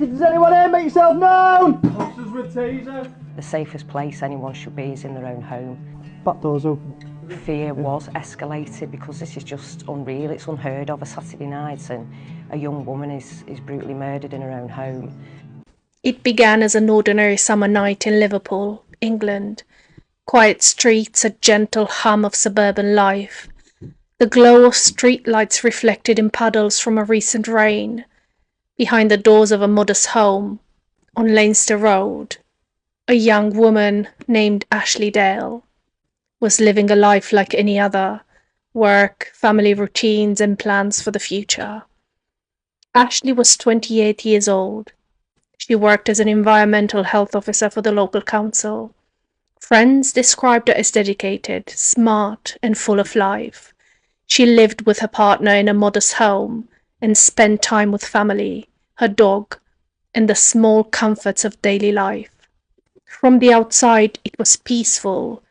Does anyone here make yourself known? Officers with taser. The safest place anyone should be is in their own home. Back doors open. Fear was escalated because this is just unreal. It's unheard of a Saturday night and a young woman is brutally murdered in her own home. It began as an ordinary summer night in Liverpool, England. Quiet streets, a gentle hum of suburban life. The glow of street lights reflected in puddles from a recent rain. Behind the doors of a modest home, on Leinster Road, a young woman named Ashley Dale was living a life like any other, work, family routines and plans for the future. Ashley was 28 years old. She worked as an environmental health officer for the local council. Friends described her as dedicated, smart and full of life. She lived with her partner in a modest home and spent time with family, her dog, and the small comforts of daily life. From the outside, it was peaceful,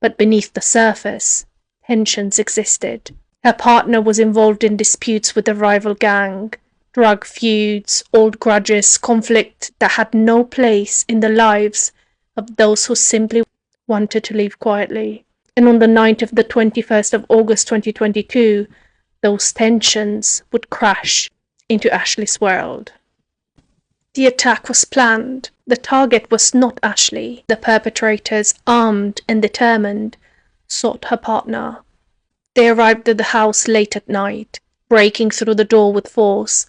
but beneath the surface, tensions existed. Her partner was involved in disputes with a rival gang, drug feuds, old grudges, conflict that had no place in the lives of those who simply wanted to live quietly. And on the night of the 21st of August 2022, those tensions would crash into Ashley's world. The attack was planned. The target was not Ashley. The perpetrators, armed and determined, sought her partner. They arrived at the house late at night, breaking through the door with force.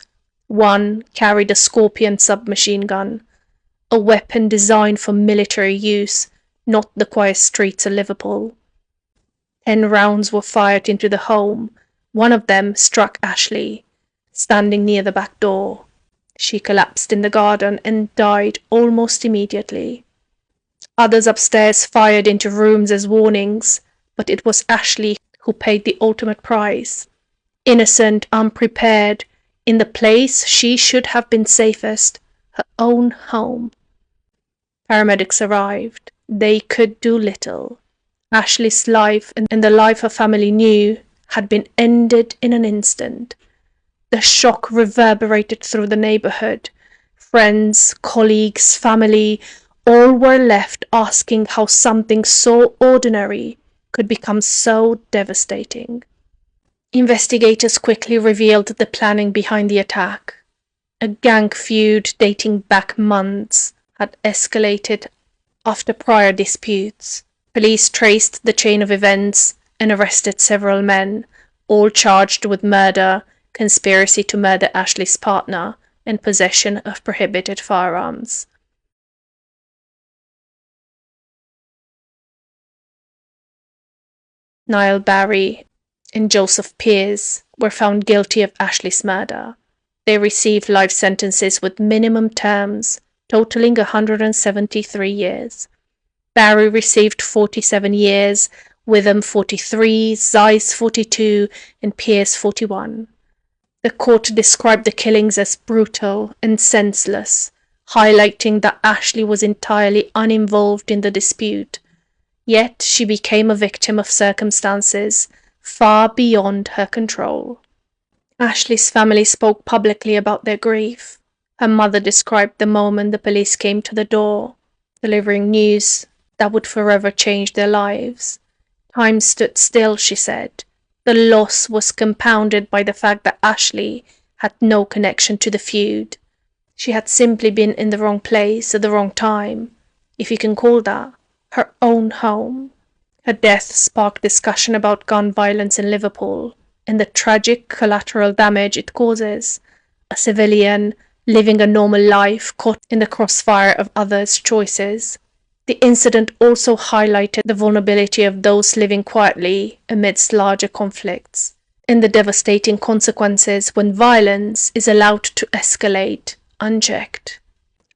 One carried a Scorpion submachine gun, a weapon designed for military use, not the quiet streets of Liverpool. 10 rounds were fired into the home. One of them struck Ashley, standing near the back door. She collapsed in the garden and died almost immediately. Others upstairs fired into rooms as warnings, but it was Ashley who paid the ultimate price. Innocent, unprepared, in the place she should have been safest, her own home. Paramedics arrived. They could do little. Ashley's life and the life her family knew had been ended in an instant. The shock reverberated through the neighborhood. Friends, colleagues, family, all were left asking how something so ordinary could become so devastating. Investigators quickly revealed the planning behind the attack. A gang feud dating back months had escalated after prior disputes. Police traced the chain of events and arrested several men, all charged with murder, conspiracy to murder Ashley's partner, and possession of prohibited firearms. Niall Barry and Joseph Pearce were found guilty of Ashley's murder. They received life sentences with minimum terms, totaling 173 years. Barry received 47 years, Witham 43, Zeiss 42, and Pearce 41. The court described the killings as brutal and senseless, highlighting that Ashley was entirely uninvolved in the dispute. Yet she became a victim of circumstances far beyond her control. Ashley's family spoke publicly about their grief. Her mother described the moment the police came to the door, delivering news that would forever change their lives. Time stood still, she said. The loss was compounded by the fact that Ashley had no connection to the feud. She had simply been in the wrong place at the wrong time, if you can call that, her own home. Her death sparked discussion about gun violence in Liverpool and the tragic collateral damage it causes. A civilian living a normal life caught in the crossfire of others' choices. The incident also highlighted the vulnerability of those living quietly amidst larger conflicts, and the devastating consequences when violence is allowed to escalate unchecked.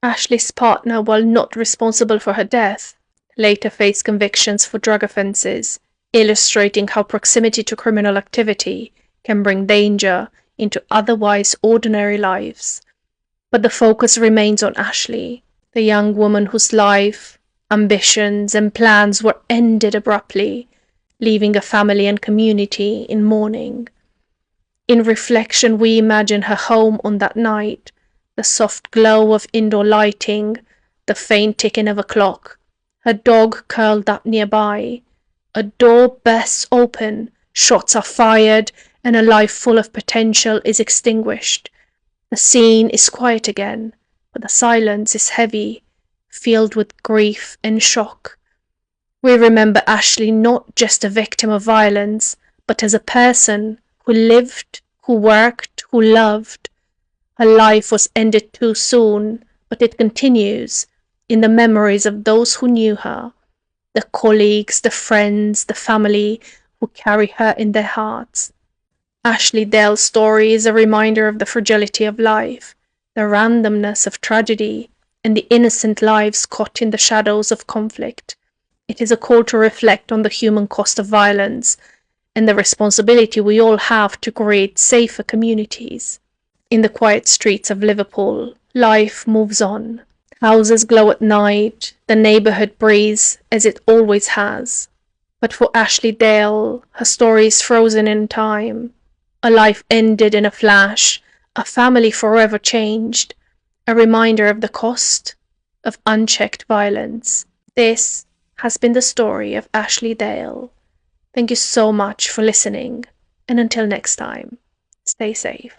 Ashley's partner, while not responsible for her death, later faced convictions for drug offences, illustrating how proximity to criminal activity can bring danger into otherwise ordinary lives. But the focus remains on Ashley, the young woman whose life, ambitions and plans were ended abruptly, leaving a family and community in mourning. In reflection, we imagine her home on that night, The soft glow of indoor lighting, the faint ticking of a clock, her dog curled up nearby. A door bursts open, shots are fired, and a life full of potential is extinguished. The scene is quiet again, but the silence is heavy, filled with grief and shock. We remember Ashley not just a victim of violence, but as a person who lived, who worked, who loved. Her life was ended too soon, but it continues in the memories of those who knew her, the colleagues, the friends, the family who carry her in their hearts. Ashley Dale's story is a reminder of the fragility of life, the randomness of tragedy, and the innocent lives caught in the shadows of conflict. It is a call to reflect on the human cost of violence and the responsibility we all have to create safer communities. In the quiet streets of Liverpool, life moves on. Houses glow at night, the neighbourhood breathes as it always has. But for Ashley Dale, her story is frozen in time. A life ended in a flash, a family forever changed, a reminder of the cost of unchecked violence. This has been the story of Ashley Dale. Thank you so much for listening, and until next time, stay safe.